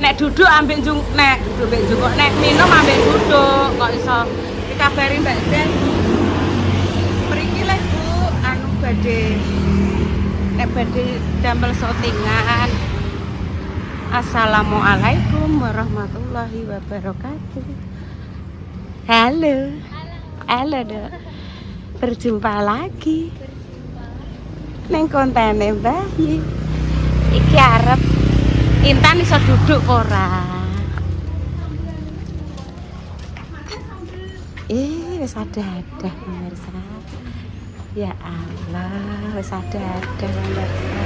nek duduk ambek nek duduk ambek jungkok, nek minum ambek duduk kok iso dikabari Mbak Den. Mriki leh Bu, anu badhe nek badhe damel syutingan. Assalamualaikum warahmatullahi wabarakatuh. Halo. Halo, Dok. Berjumpa lagi. Neng kontene Mbah Yi. Iki arep Intan iso duduk ora? Wis ada pemirsa. Ya Allah, wis ada pemirsa.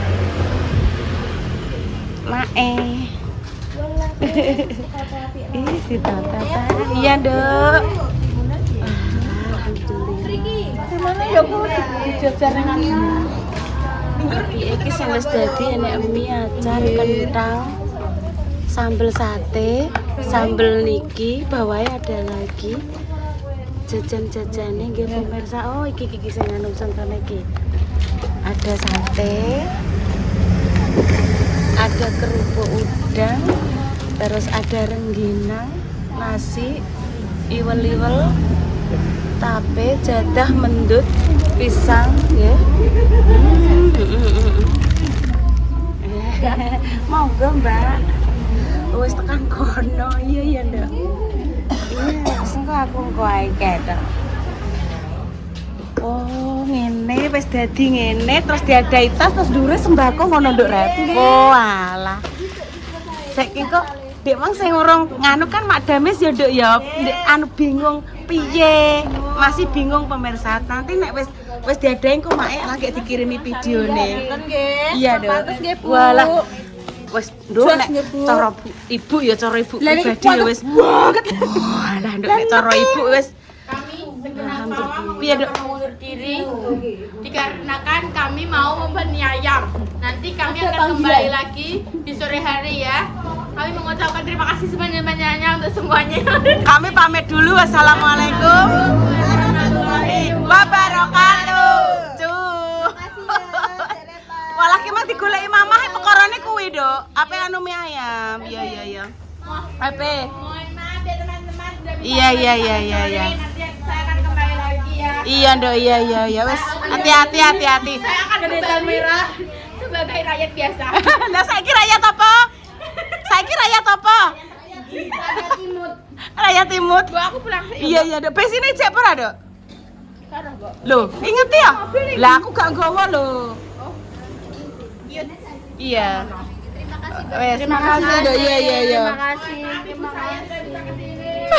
Mae. Ditata. Iya, Dok. Gimana ya Bu? Dijajar dengan Iki sing wis dadi enek mie acar kentang, sambel sate, sambel niki, bawahnya ada lagi jajan-jajane nggih pemirsa. Oh, iki sing anu contohnya iki. Ada sate, ada kerupuk udang, terus ada rengginang, nasi, iwel-iwel, tape, jadah, mendut, pisang, ya. Monggo Mbak. Wis tekan kono. Iya Nduk. Iya, engko aku engko ae ketok. Oh, ngene wis dadi ngene terus diadai tas terus dhuwure sembako ngono Nduk Ret. Oh, alah. Saiki kok Dek Mang sing urung nganu kan Makdamis ya Nduk ya. Ndek anu bingung piye. Masih bingung pemirsa. Nanti nek wis diadain kok mak lagi dikirimi videone. Iya, Dok. Pantes nggih, Bu. Walah. Wis nduk nek cara ibu ya cara ibu pribadi ya wis banget. Walah nduk nek cara ibu wis Kenapa piye, Dok? mengundur diri? Dikarenakan kami mau memperniayam. Nanti kami akan kembali lagi di sore hari ya. Kami mengucapkan terima kasih sebanyak-banyaknya untuk semuanya. Kami pamit dulu. Wassalamualaikum warahmatullahi wabarakatuh. Cuh. Walah ki mah digoleki mamah perkarane kuwi, Dok. Ape anu mie ayam. Iya. Ape? Mohon maaf ya teman-teman. Iya. Nanti saya akan kembali lagi ya. Iya, Dok. Iya. Wis hati-hati. Saya akan kembali sebagai rakyat biasa. Lah saiki rakyat apa? Rakyat imut. Rakyat imut. Bu, aku pulang sih. Iya, Dok. Bes ini cek ora, Dok? Sarah, Bu. Loh, inget ya? Lah aku gak nggawa lho. Iya. Terima kasih. Wes, terima kasih, Dok. Iya. Terima kasih. Saya sudah bisa kesini.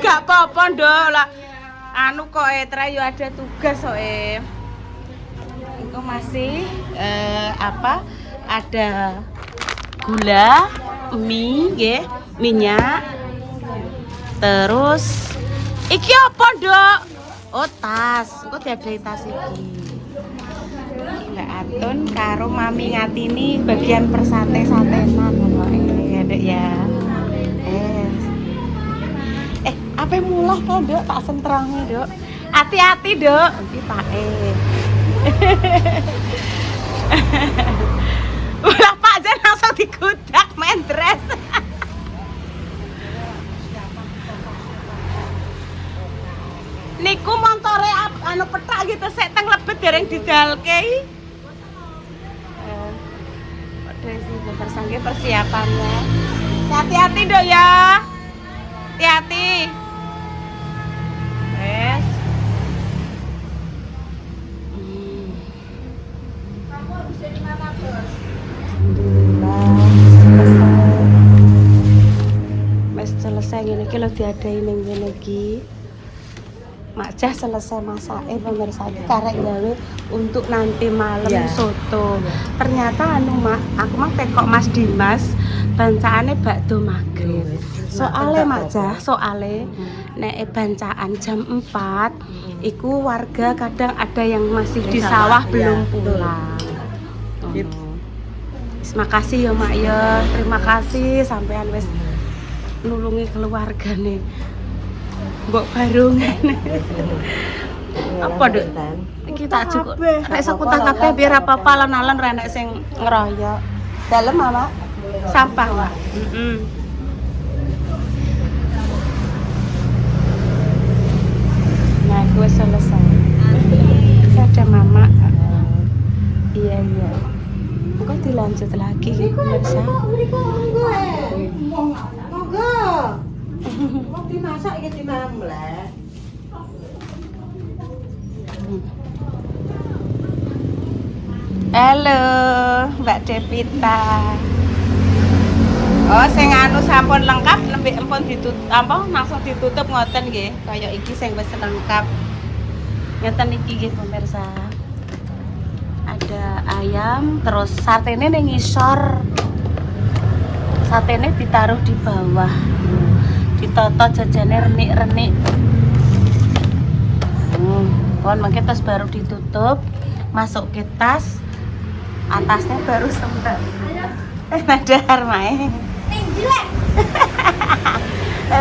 Gak apa-apa, Dok. Lah anu kok Tra yo ada tugas kok Itu masih apa? Ada gula, mie, nggih, minyak. Terus iki apa, Dok? Oh, tas. Engko diadai tas iki. Mbak Atun karo Mami Ngatini bagian persate-satenan ngono ya, Dok ya. Apa mulah kan, Dok? Tak sentrangi, Dok. Hati-hati, Dok. Iki pake. Ulah Pak Jan langsung digudak main dress. Niku montore anu petak gitu sik teng lebet dereng didalke. Padha sih bersangge persiapannya. Hati-hati, Dok ya. Hati-hati. Wes. Kamu habis dari mana, Bos? Wes selesai ngene iki lho diadahi ning ngene iki. Mak Jah selesai masake pemirsa iki karek gawe untuk nanti malam soto. Ternyata anu Mak, aku mah tekok Mas Dimas bancaane bakdo magrib. Soale Mak Jah, nek bancaan jam 4 iku warga kadang ada yang masih di sawah belum pulang. Terima kasih ya Mak ya. Terima kasih sampean wis nulungi keluarga nih. Mbok barungan. Apa, Dok? Iki tak cukup. Nek sekutang kabeh biar apa-apa lan-lan ra nek sing ngeroyok. Dalem, Mak. Sampah, Mak. wis selesai. Ada mama. Iya. Kok dilanjut lagi pemirsa. Monggo. Mau dimasak iki dimamlek. Halo, Mbak Devita. Oh, sing anu sampun lengkap nembe empun ditutup apa langsung ditutup ngoten nggih. Kaya iki sing wis lengkap. Ngeten iki nggih pemirsa. Ada ayam, terus satene ning ngisor. Satene ditaruh di bawah. Ditoto jajane renik-renik. Kon mangke tas baru ditutup, masuk ke tas. Atasnya baru sempet nadar main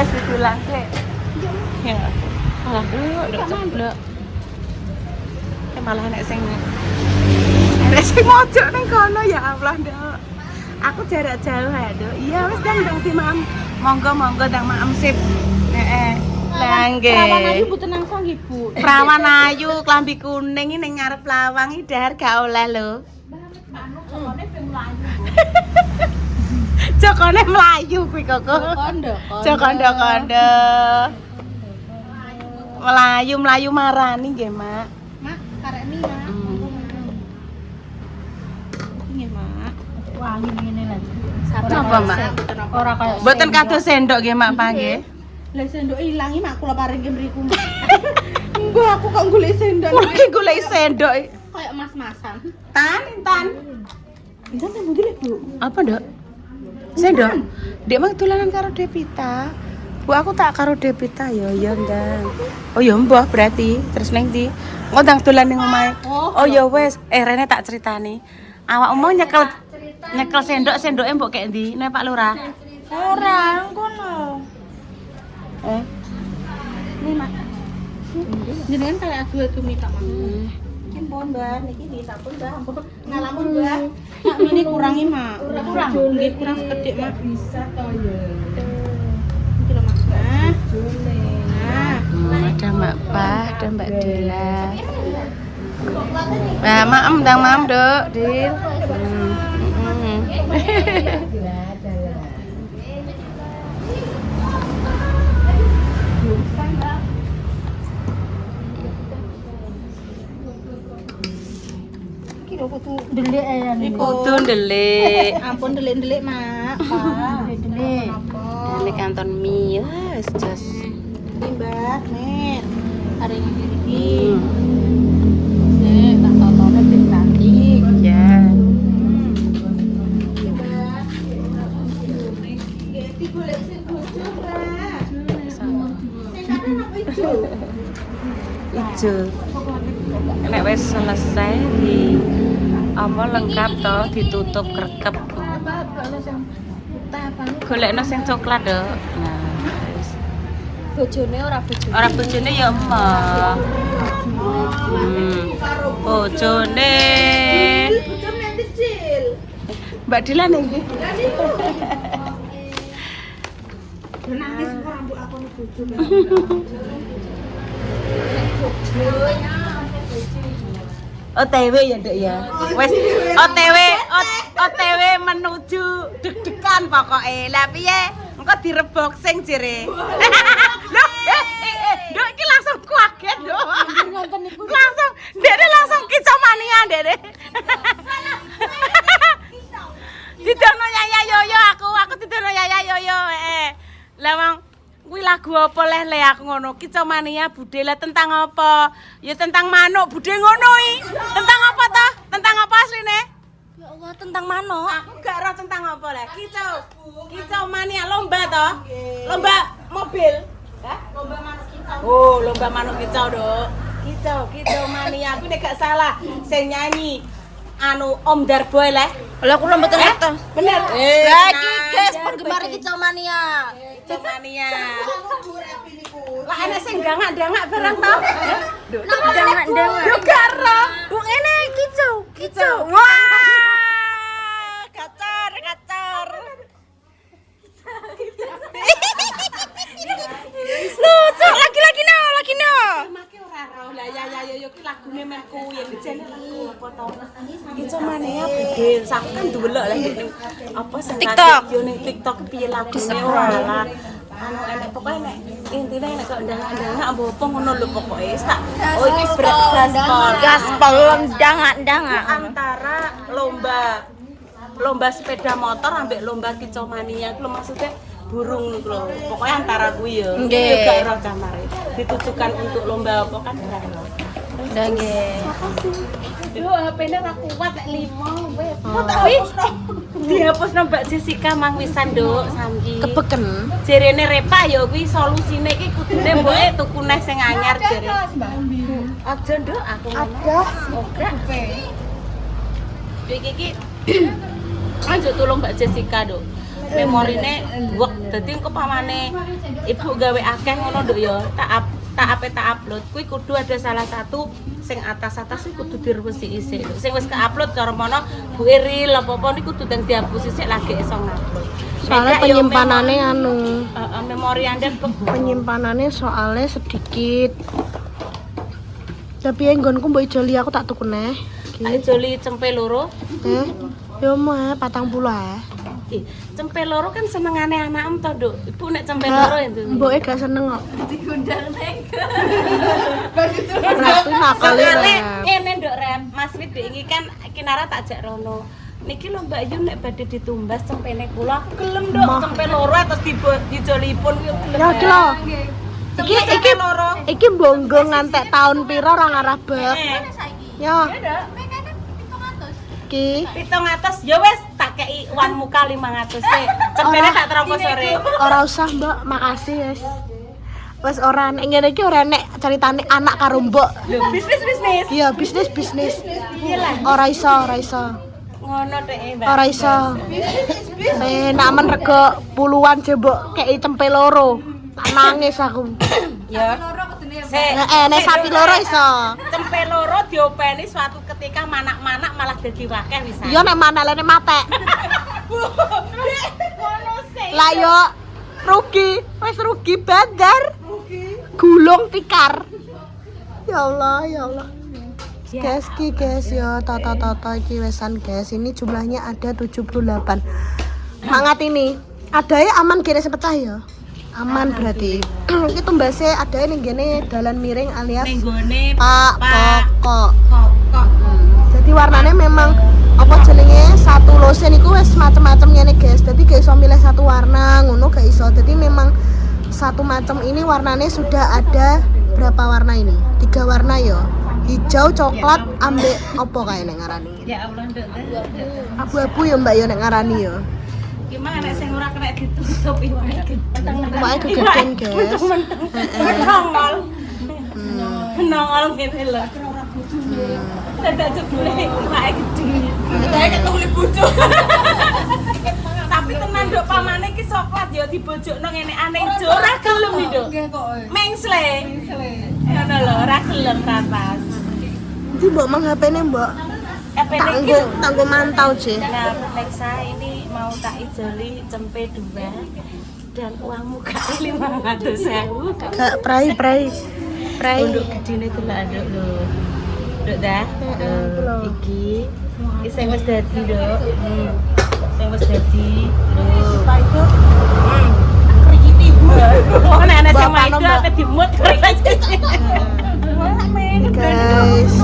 sedulang ke ya aduh ceblok malah nek sing mojok ning kono ya Allah nduk aku jarak jauh ya nduk iya wis ndang di mam monggo ndang maem sip lah nggih Perawan ayu mboten nangsang Ibu. perawan ayu klambi kuning ning ngarep lawang iki dahar gak oleh lho. Jokone mlayu kuwi kok. Jokondo. Mlayu marani nggih, Mak. Mak, karek mi ya. Nggih, Mak. Wangi ngene lho. Napa, Mak? Ora kaya Mboten kados sendok nggih, Mak panggih. Lah sendok ilangi mak kula paringke mriku. Mbah aku kok golek sendok. Kula iki golek sendok. Kayak mas-masan. Tan. Intan temu dulu, Bu. Apa, Nduk? Sendok. Dek mang dolanan karo Devita. Bu aku tak karo Devita ya ndang. Oh ya mbah berarti. Terus ning ndi? Engko ndang dolan ning omahe. Oh ya wis, rene tak critani. Awakmu mau nyekel sendoke mbok kek ndi? Nek Pak Lurah. Ora, ngono. Ini mak. Jenengan kayak adu-adu minta mak. Ampun Mbak, niki disampun Mbak, ampun. Ngalamun Mbak. Mak ini kurangi mak. Kurang. Nggih kurang sekedhik mak. Bisa to ya. Iki lho Mas. Nah. Ada Mbak Pah, ada Mbak Dela. Nah, maem ndang maem, Dok, Dil. Kudu ndelik ya niku. Kudu ndelik. Ampun ndelik-ndelik mak. Pak. Ndelik. Ndelik kanton mie. Wes jos. Ini Mbak, nek. Hari ini iki. Nek tak totone sing cantik. Ya. Ijo. Nek wis selesai di apa lengkap toh ditutup krekep. Golekno sing coklat, Dok. Nah, wis. Bojone ora bojone. Ora bojone ya emah. Bojone. Bojone kecil. Mbak Dila nih. Nangis kok rambut aku nih bojo. OTW ya, Dok ya. Wes OTW menuju deg-degan pokoke. Lah piye? Engko direboxing jere. Loh, Dok iki langsung kaget, Dok. Langsung Dede langsung kicomania, Dede. Didono Yaya Yoyo aku didono Yaya Yoyo. Lah wong kuwi lagu apa le aku ngono kicomania budhe lah tentang apa ya tentang manuk budhe ngono iki tentang apa toh tentang apa asline Ya Allah, tentang manuk. aku gak roh tentang apa le kicomania lomba toh lomba mobil lomba manuk kicau oh lomba manuk kicau Dok kicomania aku nek gak salah sing nyanyi anu Om Darboy le Lah kula mboten ngertos. bener Lah iki guys penggemar kicomania. Kicomania lah ana sing dangak-dangak barang to Dangak-dangak. yo karo Wong ngene kicau. wah gacor lucu lagi no ki lagune men kuwi jane lagu apa to. Iki comane budhe sak kan ndelok lagi ning apa sing yo ning TikTok piye lagune ora. Anu enek pokoke nek intine nek kok ndang-ndang apa ngono lho pokoke tak. Oh iki gaspol ndang-ndang antara lomba sepeda motor ambek lomba kicomania ku maksudnya burung niku lho. Pokoke antara kuwi ya. Nggih. Gak ora camare. Ditujukan untuk lomba apa kan ora. Nggih. Yo HP-ne ora kuat nek 5 wis. Wis dihapusno Mbak Jessica mang wisan nduk samji. Kebeken. Jerene Repa ya kuwi solusine iki kudune mboke tuku neh sing anyar jere. Aja nduk aku. Ada. Oke. Iki lanjut tolong Mbak Jessica nduk. Memorine wek dadi engko pamane ibu gawe akeh ngono nduk ya tak upload kuwi kudu ada salah satu sing atas-atas kuwi kudu direbesi isik sing wis ke-upload cara mono buke reel apa-apa niku kudu ndang dihapus isik lagi iso ngupload Soalnya penyimpanannya memori Anda penyimpanannya soalnya sedikit. Tapi yang nggonku mbok ijoli aku tak tuku neh. Tak ijoli cempe loro. Yo mah 40 cempe loro kan senengane anak to, Nduk. Ibu nek cempe loro itu. Mboke gak seneng kok. Digundang neng. Berarti nakal ngene Nduk Rem. Mas Wid iki kan Kinara tak jak rono. Niki lho Mbak Yu nek badhe ditumbas cempene kula aku gelem Nduk cempe loro terus dijolipun yo gelem. Ya lho. Iki loro. Iki mbonggo ngantek tahun pira ora ngarah bek. Ya. Ki 700 ya wis tak kei uang muka 500 sih. Cempene tak terangko sore. Ora usah, Mbak. Makasih wis. Wis ora nek ngene iki ora nek caritane anak karo mbok. Lho, bisnis. Iya, bisnis. Iyalah. Ora iso. Ngono tek Mbak. Ora iso. Nek men rego puluhan jebok kei cempe loro. Tak nangis aku. Ya. Nek sapi loro iso. Cempe loro diopeni suatu ketika manak-manak malah dadi wakeh wisan. Iya nek manalene matek. Ngono sih. Lah yo rugi, wis rugi bandar. Gulung tikar. Ya Allah. Guys yo toto iki wesan guys. Ini jumlahnya ada 78. Mangat ini. Ada ya aman kene sepecah ya. Aman berarti. Iki tumbase ada ning gene dalan miring alias ning gone Pak Pokok. Jadi warnanya memang apa jenenge satu lose niku wis macem-macem ngene guys. Jadi gak iso milih satu warna ngono gak iso. Jadi memang satu macam ini warnanya sudah ada berapa warna ini? 3 warna ya. Hijau, coklat, ambek opo kae nek ngarani. Ya Allah Nduk. Abu-abu ya Mbak ya nek ngarani ya. Gimana nek sing ora kena ditutup iki wae gede. Wae gegeden guys. Nongol. Nongol ngene lho. Dadak jebule wae gede. Dadak ketemu bojo. Tapi tenan Nduk pamane iki coklat ya dibojokno ngene aneh ijo ora gelem Nduk. Nggih kok. Mengsle. Ngono lho ora gelem rapas. Iki mbok mang HP-ne mbok. Tanggo mantau je. Nah, pemirsa ini mau tak ijoli cempe 2 dan uang muka 500.000. Gak prai. Untuk gedine delok Nduk lho. Nduk dah. Iki sing wis dadi Nduk. Sing wis dadi lho. Paido. Krikiti ibu. Oh nek ana sing maido ape dimut. Guys.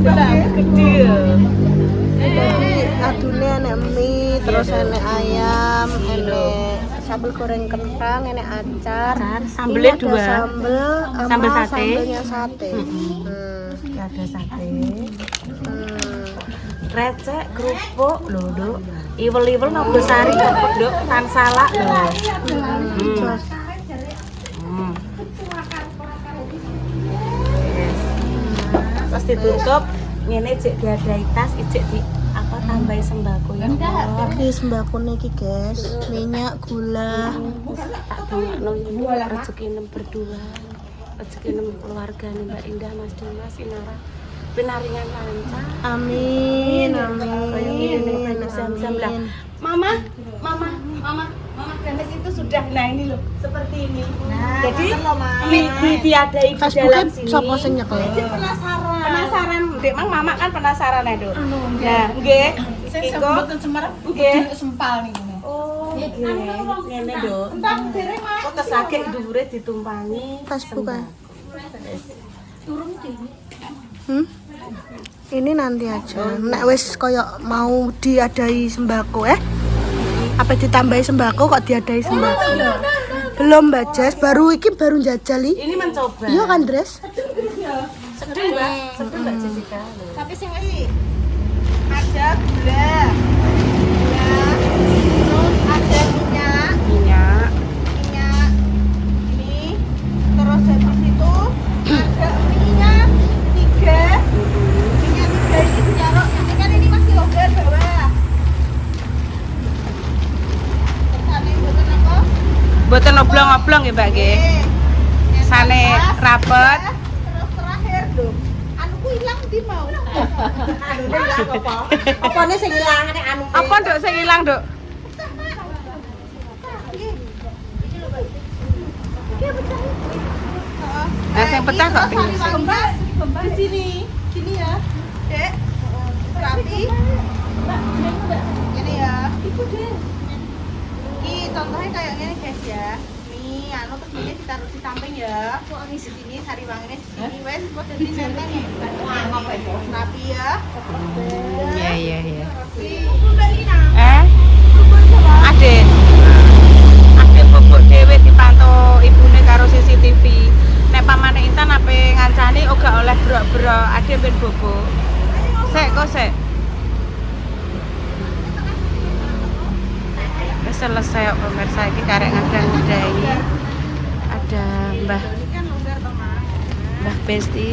Gede ya. Jadi adune enek mie, terus enek ayam, enek sambal goreng kentang, enek acar, sambelnya ini ada 2. sambel Sambel sate. sambelnya sate. Ada sate. Recek, kerupuk lho, Nduk. Iwel-iwel Nogosari kerupuk, Nduk. Tan salak lho. Terus ditutup ngene cek diadai tas, ijek di apa tambahi sembako ya. Tapi sembako niki guys, minyak, gula. Tak dongakno rezeki nem berdua. Rezeki nem keluarga nih Mbak Indah, Mas Dimas, Inara. Pinaringan lancar. Amin. Kayak gini bisa lah. Mama, Ganes itu sudah, nah ini loh, seperti ini. Nah, jadi di diadai di dalam sini. Sopo sing nyekel? Penasaran, Dek Mang, Mama kan penasaran ya, Dok. Nah, nggih. Iko nggih sempal nih. Oh, nggih. Ngene, Dok. Kok kesake dhuwure ditumpangi Facebook sembah. Turun sih. Ini nanti aja. Nek wis koyo mau diadai sembako apa ditambahi sembako kok diadai sembako? Belum Mbak Jess, baru njajal iki. Ini mencoba. Iya kan, Dres? Sedih, Mbak. Sedih, Mbak Jessica. Tapi sing wis ada gula. Terus ada minyak. Ini. Terus habis itu ada minyak 3. Minyak 3 ini dijarok. Ini kan ini masih longgar bawah. Terus ada buatan apa? Mboten oblong-oblong ya, Mbak nggih. Sane rapet. Terus terakhir dong. Anuku hilang di mau. Anune hilang apa? Apane sing ilang nek anu. Apa, Dok, sing ilang, Dok? Nah, yang pecah kok tinggal Kembang di sini. Gini ya. Dek. Rapi. Ini ya. Iku, Dek. Ini contohnya kayak gini, guys ya. Nih, anu terus ini ditaruh di samping ya. Ini di sini, sari wanginya di sini. Wes, kok jadi senteng ya. Rapi ya. Iya. Rapi. Mbak Lina. Adik bubuk dhewe dipantau ibune karo CCTV. Nek pamane Intan ape ngancani ora oleh brok-brok, adik ben bubuk. Sek. Wis selesai kok pemirsa iki karek ngadang-ngadai. Ada Mbah Besti.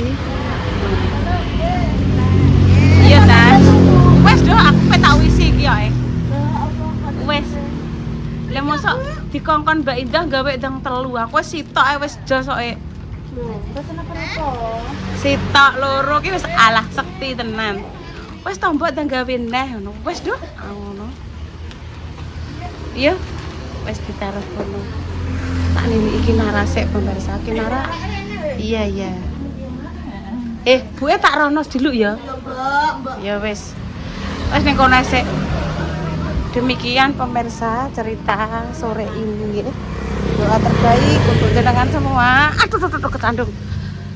Iya ta. Wes do aku pe tak wisi iki ya. Wes. Lah mosok dikongkon Mbak Indah gawe ndang telu. Aku wis sitok wis josoke. Sitok loro ki wis alah sekti tenan. Wis to mbok ndang gawe neh ngono. Wis do ngono. Iya. Wis ditaruh kono. Tak nini iki Nara sik pemirsa. Ki Nara. Iya. Buke tak rono dulu ya. Ya wis. Wis ning kono sik. Demikian pemirsa cerita sore ini. Doa terbaik untuk jenengan semua. Aduh kecandung.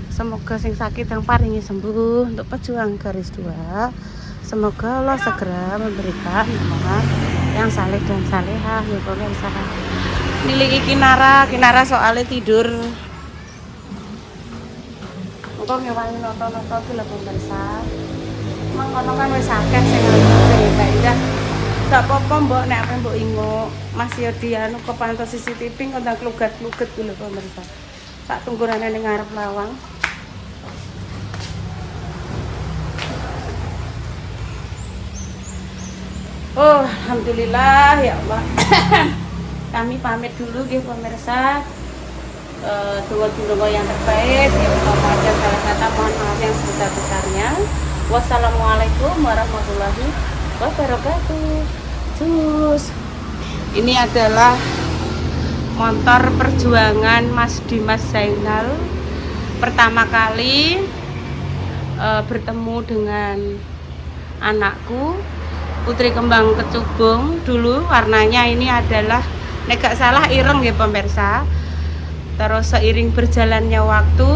Semoga sing sakit yang paringi sembuh, untuk pejuang garis 2. Semoga Allah segera memberikan anak yang saleh dan salehah ya pemirsa. Nilai Kinara soalnya tidur. Engko ngewangi noto-noto ki lho pemirsa. Mangkono kan wis akeh sing indah. Gak apa-apa mbok nek apa mbok inguk. Mas yo dianu kepantau CCTV kok ndang klugat-kluget ku lho pemirsa. Tak tungkurane ning ngarep lawang. Oh, alhamdulillah ya Allah. Kami pamit dulu nggih pemirsa. Tunggu yang terbaik ya Allah, ada salah kata mohon maaf yang sebesar-besarnya. Wassalamualaikum warahmatullahi wabarakatuh. Terus ini adalah motor perjuangan Mas Dimas Zainal. Pertama kali bertemu dengan anakku Putri Kembang Kecubung. Dulu warnanya ini adalah nek gak salah ireng ya pemirsa. Terus seiring berjalannya waktu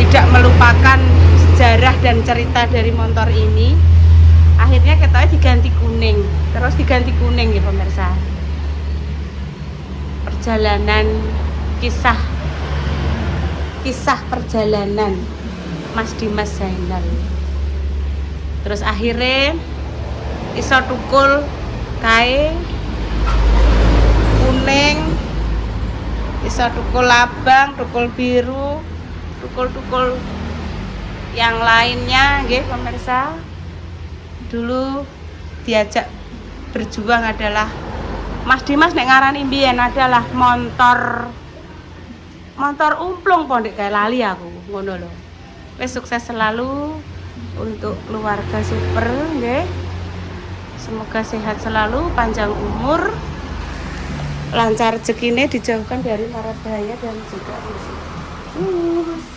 tidak melupakan sejarah dan cerita dari motor ini, akhirnya ketoknya diganti kuning. Terus diganti kuning ya pemirsa. Perjalanan kisah perjalanan Mas Dimas Zainal. Terus akhirnya iso tukul kae kuning, iso tukul abang, tukul biru, tukul yang lainnya nggih pemirsa. Dulu diajak berjuang adalah Mas Dimas nek ngarani mbiyen adalah motor umplung pondek kae lali aku ngono lho. Wes sukses selalu untuk keluarga super nggih. Semoga sehat selalu, panjang umur, lancar rezekine, dijauhkan dari mara bahaya dan juga risiko.